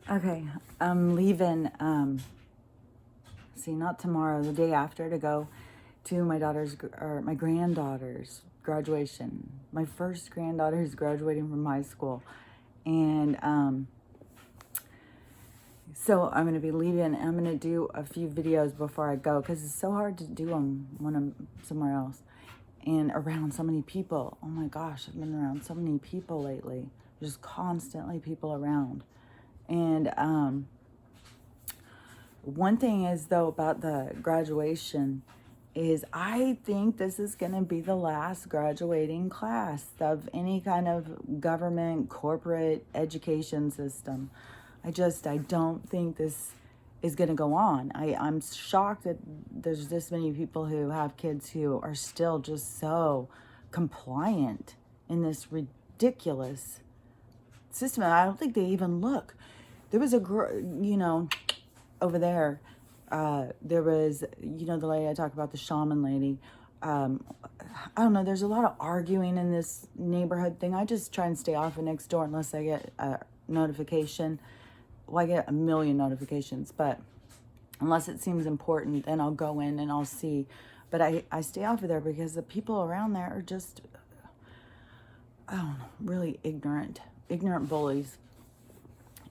Okay, I'm leaving, not tomorrow, the day after, to go to my granddaughter's graduation. My first granddaughter is graduating from high school. And so I'm going to be leaving. I'm going to do a few videos before I go because it's so hard to do them when I'm somewhere else and around so many people. Oh my gosh, I've been around so many people lately. Just constantly people around. And one thing is, though, about the graduation is I think this is going to be the last graduating class of any kind of government, corporate education system. I don't think this is going to go on. I'm shocked that there's this many people who have kids who are still just so compliant in this ridiculous system. And I don't think they even look. There was a girl, over there, there was, the lady I talked about, the shaman lady. I don't know, there's a lot of arguing in this neighborhood thing. I just try and stay off of next door unless I get a notification. Well, I get a million notifications, but unless it seems important, then I'll go in and I'll see. But I stay off of there because the people around there are just, I don't know, really ignorant bullies.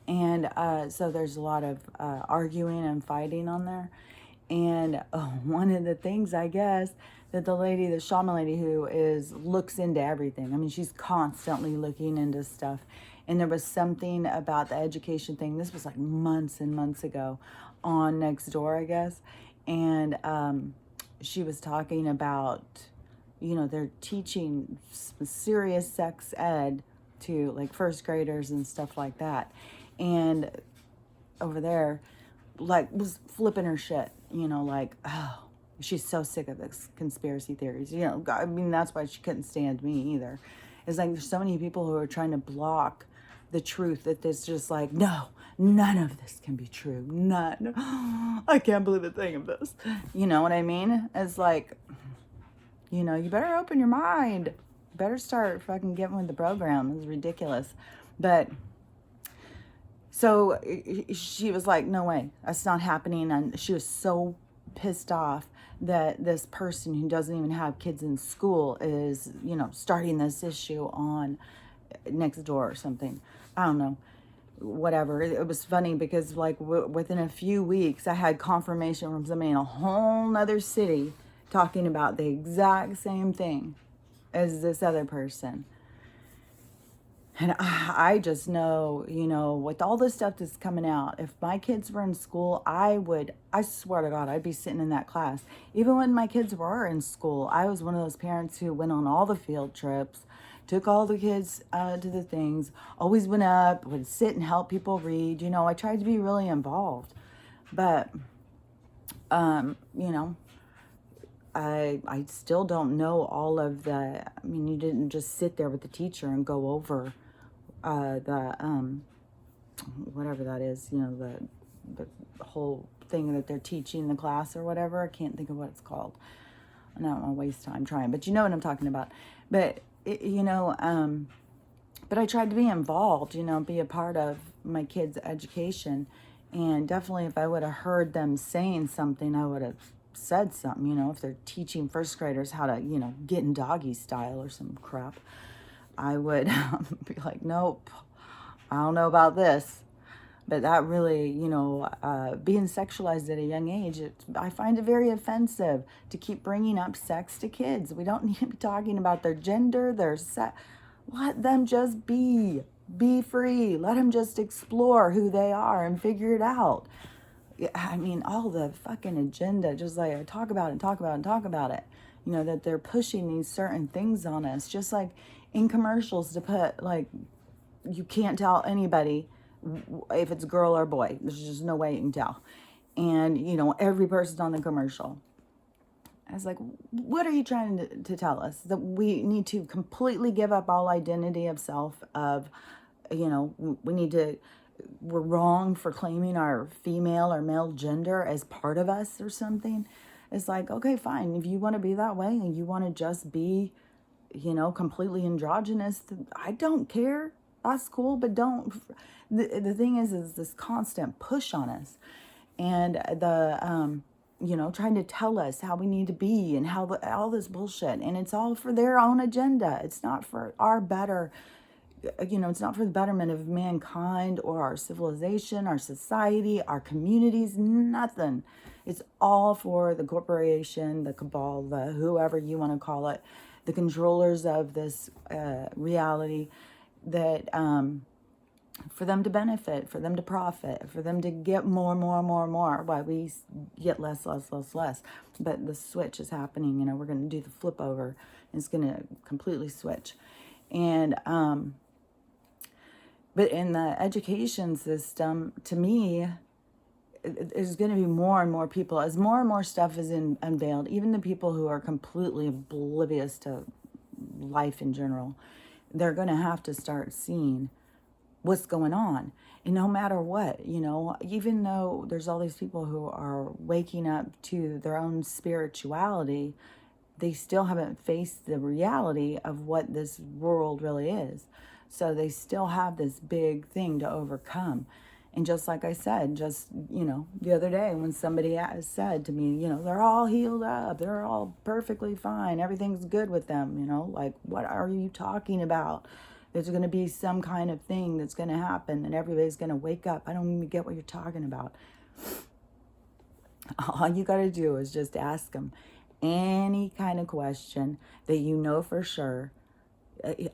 And so there's a lot of arguing and fighting on there. And one of the things, I guess, that the shaman lady who looks into everything. I mean, she's constantly looking into stuff. And there was something about the education thing. This was like months and months ago on Nextdoor, I guess. And she was talking about, they're teaching serious sex ed to like first graders and stuff like that. And over there, like, was flipping her shit, like, oh, she's so sick of this conspiracy theories. I mean, that's why she couldn't stand me either. It's like there's so many people who are trying to block the truth that there's just like, no, none of this can be true. None. I can't believe a thing of this. You know what I mean? It's like, you better open your mind. You better start fucking getting with the program. It's ridiculous. But so she was like, no way, that's not happening. And she was so pissed off that this person who doesn't even have kids in school is, starting this issue on Nextdoor or something. I don't know, whatever. It was funny because like within a few weeks, I had confirmation from somebody in a whole nother city talking about the exact same thing as this other person. And I just know, with all this stuff that's coming out, if my kids were in school, I swear to God, I'd be sitting in that class. Even when my kids were in school, I was one of those parents who went on all the field trips, took all the kids to the things, always went up, would sit and help people read. I tried to be really involved. But, I still don't know all of the, I mean, you didn't just sit there with the teacher and go over whatever that is, the whole thing that they're teaching the class or whatever. I can't think of what it's called. I don't want to waste time trying, but you know what I'm talking about. But, but I tried to be involved, be a part of my kids' education. And definitely if I would have heard them saying something, I would have said something, if they're teaching first graders how to, get in doggy style or some crap. I would be like, nope, I don't know about this. But that really, being sexualized at a young age, I find it very offensive to keep bringing up sex to kids. We don't need to be talking about their gender, their sex. Let them just be free. Let them just explore who they are and figure it out. I mean, all the fucking agenda, just like talk about it, that they're pushing these certain things on us, just like in commercials to put, like, you can't tell anybody if it's girl or boy. There's just no way you can tell. And, every person's on the commercial. I was like, what are you trying to tell us? That we need to completely give up all identity of self, we're wrong for claiming our female or male gender as part of us or something. It's like, okay, fine. If you want to be that way and you want to just be, completely androgynous, I don't care. That's cool, but don't. The thing is this constant push on us, and trying to tell us how we need to be and how all this bullshit, and it's all for their own agenda. It's not for our better. It's not for the betterment of mankind or our civilization, our society, our communities, nothing. It's all for the corporation, the cabal, the whoever you want to call it, the controllers of this reality, that for them to benefit, for them to profit, for them to get more, while we get less. But the switch is happening. We're going to do the flip over. It's going to completely switch. And but in the education system, to me, there's going to be more and more people, as more and more stuff is unveiled, even the people who are completely oblivious to life in general, they're going to have to start seeing what's going on. And no matter what, even though there's all these people who are waking up to their own spirituality, they still haven't faced the reality of what this world really is. So they still have this big thing to overcome. And just like I said, the other day when somebody said to me, they're all healed up, they're all perfectly fine, everything's good with them, like, what are you talking about? There's going to be some kind of thing that's going to happen and everybody's going to wake up. I don't even get what you're talking about. All you got to do is just ask them any kind of question that you know for sure.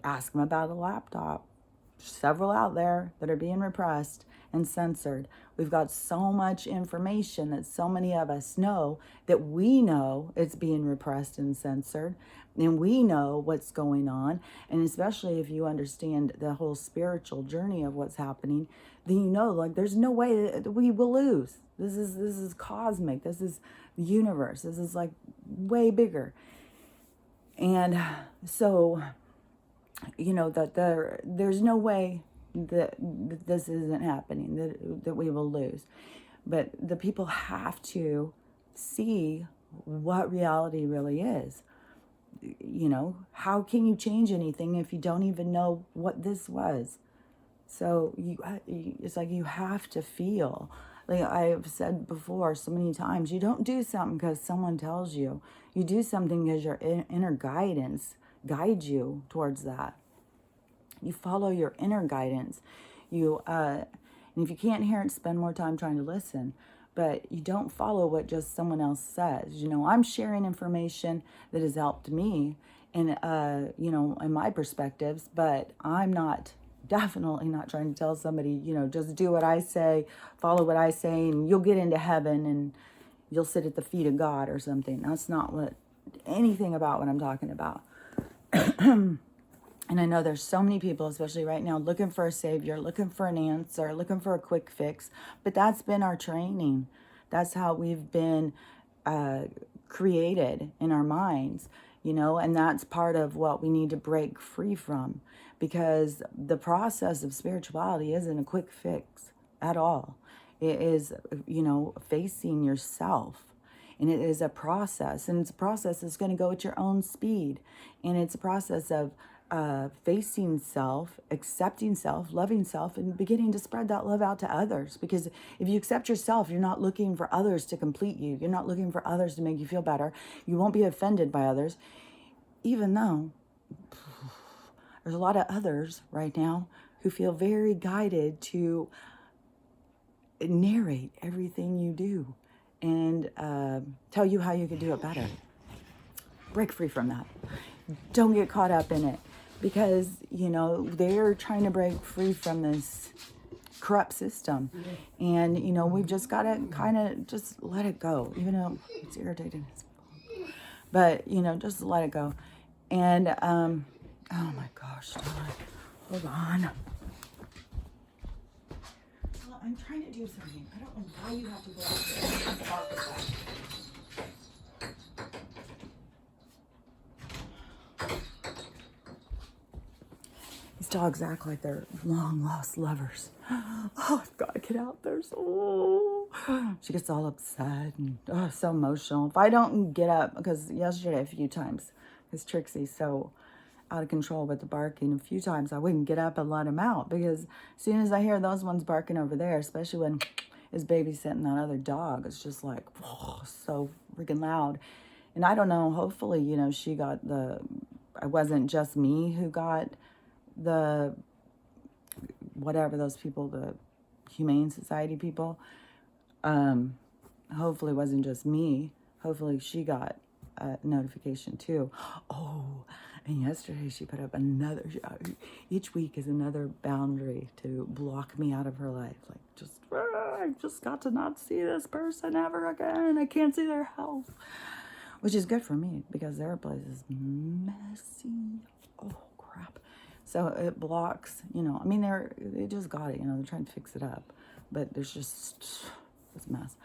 Ask them about a laptop. Several out there that are being repressed and censored. We've got so much information that so many of us know that we know it's being repressed and censored, and we know what's going on. And especially if you understand the whole spiritual journey of what's happening, then like there's no way that we will lose. This is cosmic. This is the universe. This is like way bigger. And so that there's no way that this isn't happening, that we will lose. But the people have to see what reality really is. How can you change anything if you don't even know what this was? So it's like you have to feel. Like I've said before so many times, you don't do something because someone tells you. You do something because your inner guidance guide you towards that. You follow your inner guidance. And if you can't hear it, spend more time trying to listen. But you don't follow what just someone else says. I'm sharing information that has helped me and in my perspectives, but I'm definitely not trying to tell somebody, just do what I say, follow what I say, and you'll get into heaven and you'll sit at the feet of God or something. That's not anything about what I'm talking about. And I know there's so many people, especially right now, looking for a savior, looking for an answer, looking for a quick fix. But that's been our training. That's how we've been created in our minds, and that's part of what we need to break free from. Because the process of spirituality isn't a quick fix at all. It is, facing yourself. And it is a process. And it's a process that's going to go at your own speed. And it's a process of facing self, accepting self, loving self, and beginning to spread that love out to others. Because if you accept yourself, you're not looking for others to complete you. You're not looking for others to make you feel better. You won't be offended by others. Even though there's a lot of others right now who feel very guided to narrate everything you do and tell you how you can do it better. Break free from that. Don't get caught up in it, because they're trying to break free from this corrupt system. And we've just got to kind of just let it go, even though it's irritating, but just let it go. And oh my gosh, hold on. Well, I'm trying to do something. I don't know why you have to go out there and talk about it. These dogs act like they're long lost lovers. Oh, I've got to get out there. So she gets all upset and so emotional. If I don't get up, because yesterday a few times, because Trixie's so out of control with the barking. A few times I wouldn't get up and let him out, because as soon as I hear those ones barking over there, especially when his babysitting that other dog, it's just like, oh, so freaking loud. And I don't know, hopefully, she got it wasn't just me who got the, whatever those people, the Humane Society people. Hopefully it wasn't just me. Hopefully she got a notification too. Oh, and yesterday she put up another, each week is another boundary to block me out of her life. Like, I just got to not see this person ever again. I can't see their house. Which is good for me, because their place is messy. Oh, crap. So it blocks, they just got it, they're trying to fix it up. But there's just, it's a mess.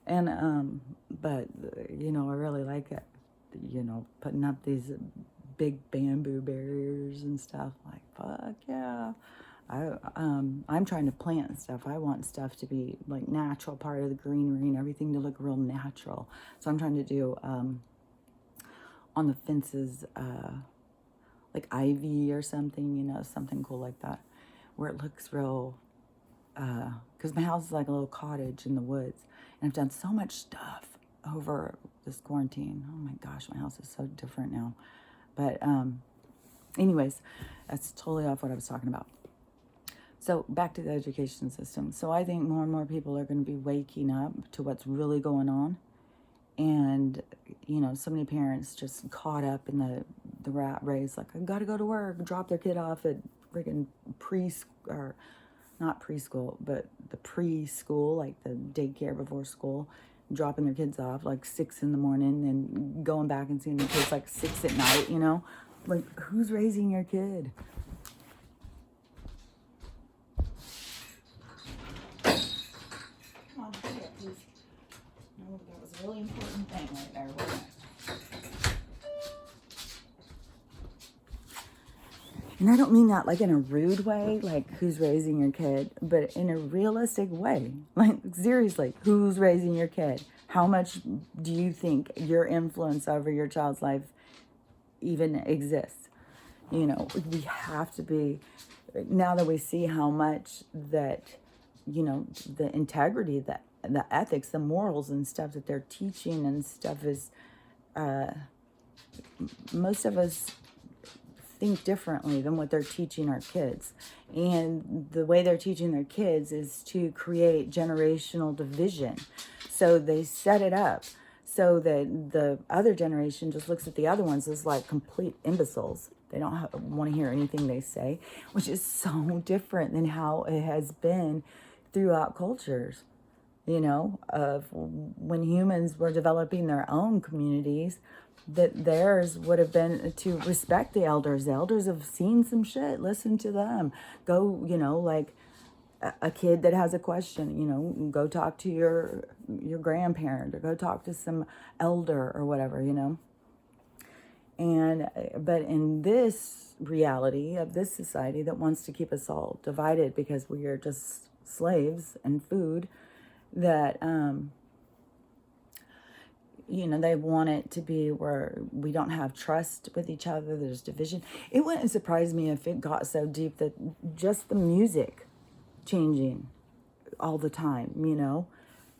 And, but, I really like it, putting up these big bamboo barriers and stuff. Like, fuck yeah. I'm trying to plant stuff. I want stuff to be like natural part of the greenery and everything to look real natural. So I'm trying to do, on the fences, like ivy or something, something cool like that, where it looks real, because my house is like a little cottage in the woods, and I've done so much stuff over this quarantine. Oh my gosh, my house is so different now. But anyways, that's totally off what I was talking about. So back to the education system. So I think more and more people are going to be waking up to what's really going on. And, so many parents just caught up in the rat race. Like, I got to go to work, drop their kid off at freaking or not preschool, but the preschool, like the daycare before school, dropping their kids off like 6 a.m. and going back and seeing their kids like 6 p.m, Like, who's raising your kid? Come on, hurry up, please. No, that was a really important thing right there, wasn't it? And I don't mean that like in a rude way, like who's raising your kid, but in a realistic way. Like, seriously, who's raising your kid? How much do you think your influence over your child's life even exists? We have to be, now that we see how much that, the integrity, the ethics, the morals and stuff that they're teaching and stuff is, most of us think differently than what they're teaching our kids. And the way they're teaching their kids is to create generational division. So they set it up so that the other generation just looks at the other ones as like complete imbeciles. They don't want to hear anything they say, which is so different than how it has been throughout cultures, of when humans were developing their own communities, that theirs would have been to respect the elders. The elders have seen some shit. Listen to them. Go, like a kid that has a question, go talk to your grandparent, or go talk to some elder or whatever, And, but in this reality of this society that wants to keep us all divided because we are just slaves and food, that, they want it to be where we don't have trust with each other. There's division. It wouldn't surprise me if it got so deep that just the music changing all the time,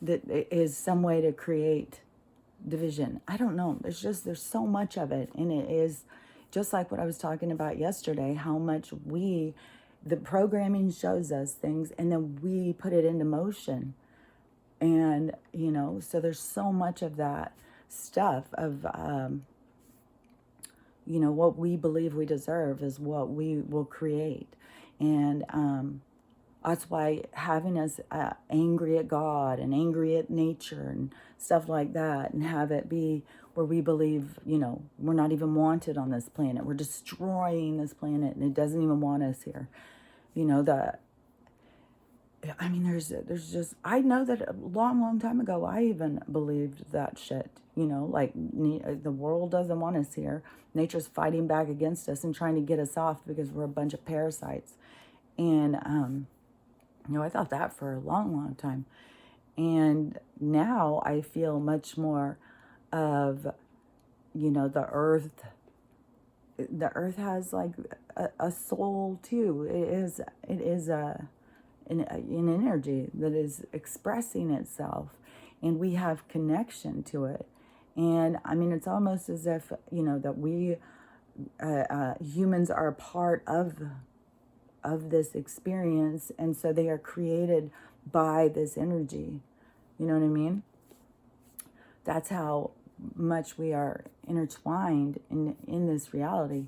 that is some way to create division. I don't know. There's so much of it. And it is just like what I was talking about yesterday, how much the programming shows us things and then we put it into motion. And, so there's so much of that stuff of, what we believe we deserve is what we will create. And that's why having us angry at God and angry at nature and stuff like that, and have it be where we believe, we're not even wanted on this planet. We're destroying this planet and it doesn't even want us here. There's just, I know that a long time ago, I even believed that shit, like the world doesn't want us here. Nature's fighting back against us and trying to get us off because we're a bunch of parasites. And, I thought that for a long time. And now I feel much more of, the earth the earth has like a soul too. It is an energy that is expressing itself, and we have connection to it. And I mean, it's almost as if, that we humans are a part of this experience, and so they are created by this energy. You know what I mean? That's how much we are intertwined in this reality.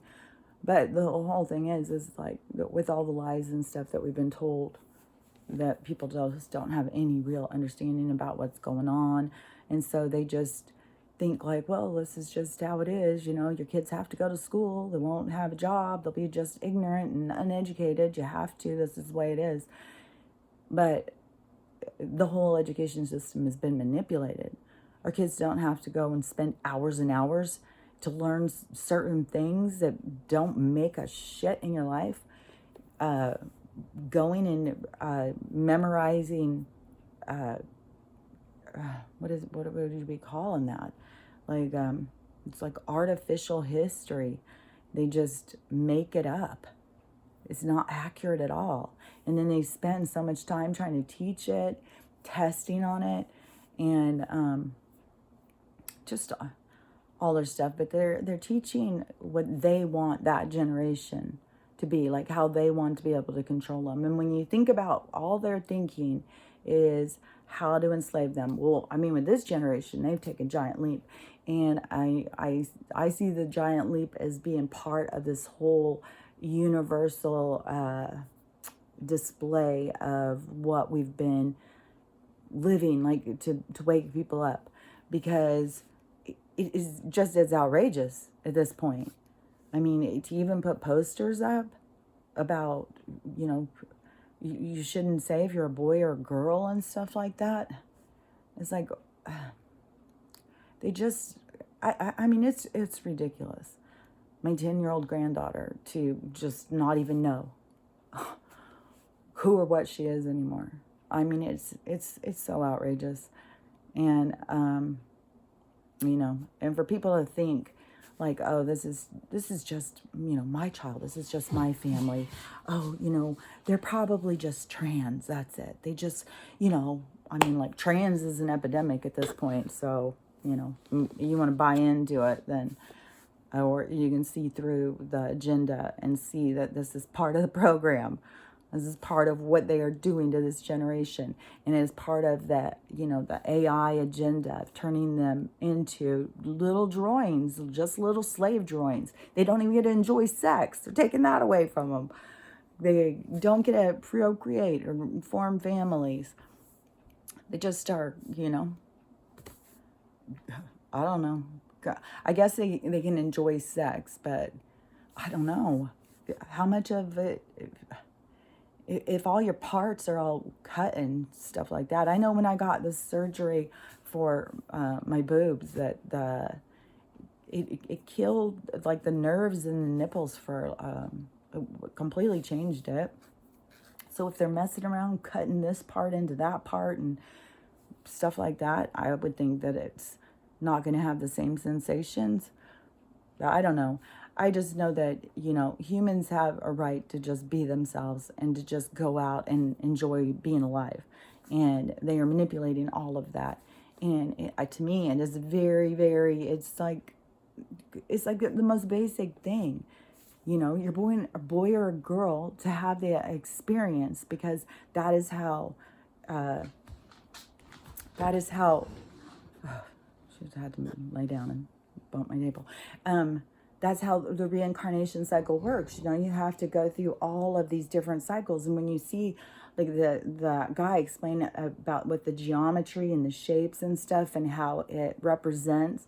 But the whole thing is like, with all the lies and stuff that we've been told, that people just don't have any real understanding about what's going on. And so they just think like, well, this is just how it is. Your kids have to go to school. They won't have a job. They'll be just ignorant and uneducated. You have to. This is the way it is. But the whole education system has been manipulated. Our kids don't have to go and spend hours and hours to learn certain things that don't make a shit in your life. Going and memorizing, what would we call in that? Like, it's like artificial history. They just make it up. It's not accurate at all. And then they spend so much time trying to teach it, testing on it, and just all their stuff. But they're teaching what they want that generation to be, like how they want to be able to control them. And when you think about all their thinking is how to enslave them. Well, I mean, with this generation, they've taken a giant leap. And I see the giant leap as being part of this whole universal display of what we've been living, like to wake people up, because it is just as outrageous at this point. I mean, to even put posters up about, you shouldn't say if you're a boy or a girl and stuff like that. It's like, they just, I mean, it's ridiculous. My 10-year-old granddaughter to just not even know who or what she is anymore. I mean, it's so outrageous. And, and for people to think like, oh, this is just, my child. This is just my family. Oh, they're probably just trans. That's it. They just, I mean, like, trans is an epidemic at this point. So, you want to buy into it, then, or you can see through the agenda and see that this is part of the program. This is part of what they are doing to this generation. And it is part of that, the AI agenda of turning them into little droids, just little slave droids. They don't even get to enjoy sex. They're taking that away from them. They don't get to procreate or form families. They just are, I don't know. I guess they can enjoy sex, but I don't know. How much of it... If all your parts are all cut and stuff like that. I know when I got this surgery for my boobs, that it killed like the nerves in the nipples for it completely changed it. So if they're messing around cutting this part into that part and stuff like that, I would think that it's not going to have the same sensations. But I don't know. I just know that, humans have a right to just be themselves and to just go out and enjoy being alive. And they are manipulating all of that. And to me, it is very, very, it's like the most basic thing. You're born a boy or a girl to have the experience, because that is how, should have had to lay down and bump my navel. That's how the reincarnation cycle works. You have to go through all of these different cycles. And when you see like the guy explain about with the geometry and the shapes and stuff and how it represents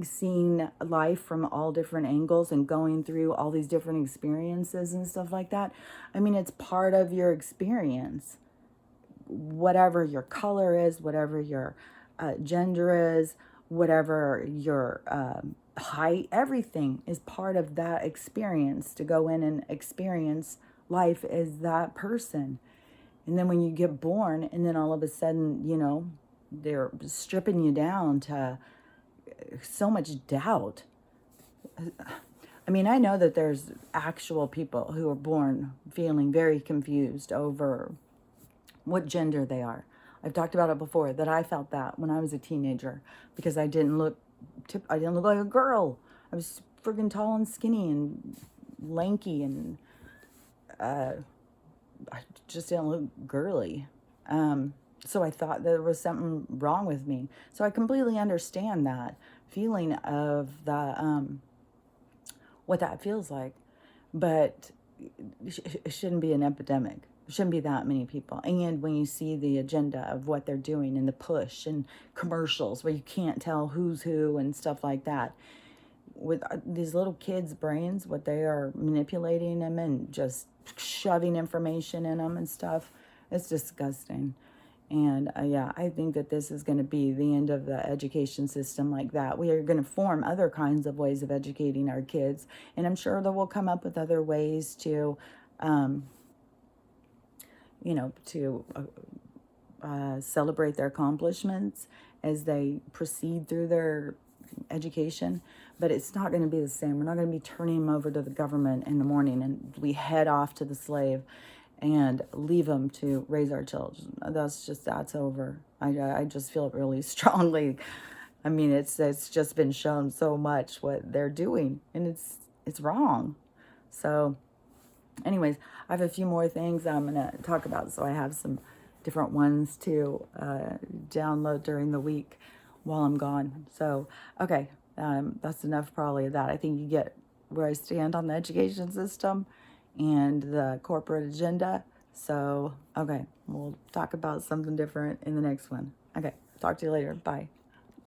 seeing life from all different angles and going through all these different experiences and stuff like that. I mean, it's part of your experience. Whatever your color is, whatever your gender is, whatever your height, everything is part of that experience, to go in and experience life as that person. And then when you get born, and then all of a sudden, they're stripping you down to so much doubt. I mean, I know that there's actual people who are born feeling very confused over what gender they are. I've talked about it before, that I felt that when I was a teenager because I didn't look like a girl. I was friggin' tall and skinny and lanky, and I just didn't look girly. So I thought there was something wrong with me. So I completely understand that feeling of the what that feels like, but it shouldn't be an epidemic. It shouldn't be that many people. And when you see the agenda of what they're doing and the push and commercials where you can't tell who's who and stuff like that, with these little kids' brains, what they are manipulating them and just shoving information in them and stuff, it's disgusting. And yeah, I think that this is going to be the end of the education system like that. We are going to form other kinds of ways of educating our kids. And I'm sure that we'll come up with other ways to, to celebrate their accomplishments as they proceed through their education. But it's not going to be the same. We're not going to be turning them over to the government in the morning and we head off to the slave and leave them to raise our children. That's over. I just feel it really strongly. I mean, it's just been shown so much what they're doing, and it's wrong. So anyways, I have a few more things I'm going to talk about, so I have some different ones to download during the week while I'm gone. So, okay, that's enough probably of that. I think you get where I stand on the education system and the corporate agenda. So, okay, we'll talk about something different in the next one. Okay, talk to you later. Bye.